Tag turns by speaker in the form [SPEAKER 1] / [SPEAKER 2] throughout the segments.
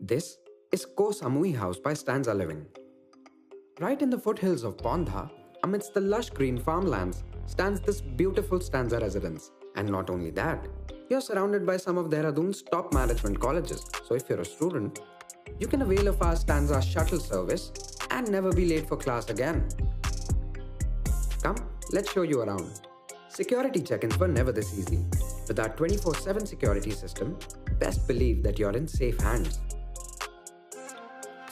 [SPEAKER 1] This is Koh Samui House by Stanza Living. Right in the foothills of Pondha, amidst the lush green farmlands, stands this beautiful Stanza residence. And not only that, you're surrounded by some of Dehradun's top management colleges. So if you're a student, you can avail of our Stanza shuttle service and never be late for class again. Come, let's show you around. Security check-ins were never this easy. With our 24/7 security system, best believe that you're in safe hands.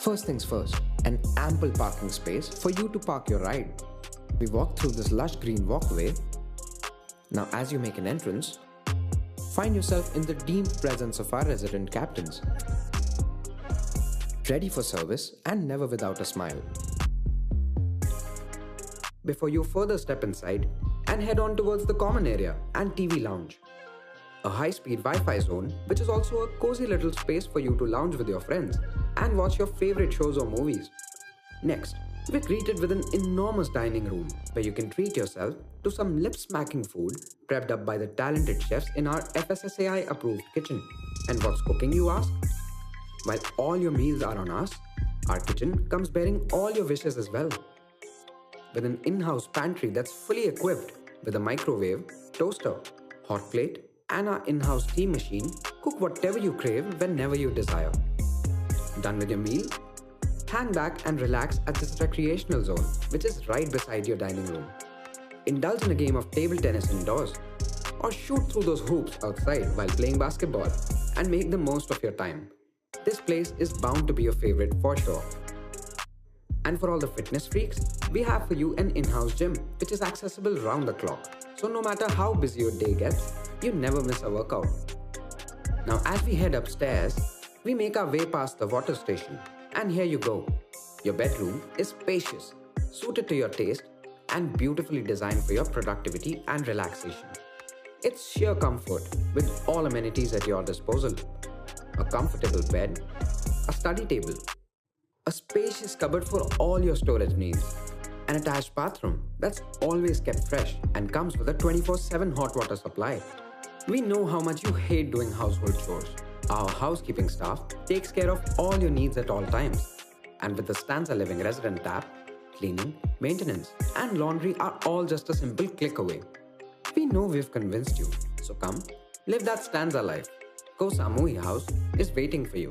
[SPEAKER 1] First things first, an ample parking space for you to park your ride. We walk through this lush green walkway. Now as you make an entrance, find yourself in the deemed presence of our resident captains. Ready for service and never without a smile. Before you further step inside and head on towards the common area and TV lounge. A high-speed Wi-Fi zone, which is also a cozy little space for you to lounge with your friends and watch your favorite shows or movies. Next, we're greeted with an enormous dining room where you can treat yourself to some lip-smacking food prepped up by the talented chefs in our FSSAI-approved kitchen. And what's cooking, you ask? While all your meals are on us, our kitchen comes bearing all your wishes as well. With an in-house pantry that's fully equipped with a microwave, toaster, hot plate, and our in-house tea machine, cook whatever you crave whenever you desire. Done with your meal? Hang back and relax at this recreational zone, which is right beside your dining room. Indulge in a game of table tennis indoors, or shoot through those hoops outside while playing basketball, and make the most of your time. This place is bound to be your favorite for sure. And for all the fitness freaks, we have for you an in-house gym, which is accessible round the clock. So no matter how busy your day gets, you never miss a workout. Now as we head upstairs, we make our way past the water station. And here you go. Your bedroom is spacious, suited to your taste, and beautifully designed for your productivity and relaxation. It's sheer comfort with all amenities at your disposal. A comfortable bed, a study table, a spacious cupboard for all your storage needs, an attached bathroom that's always kept fresh and comes with a 24/7 hot water supply. We know how much you hate doing household chores. Our housekeeping staff takes care of all your needs at all times. And with the Stanza Living resident app, cleaning, maintenance, and laundry are all just a simple click away. We know we've convinced you, so come, live that Stanza life. Koh Samui House is waiting for you.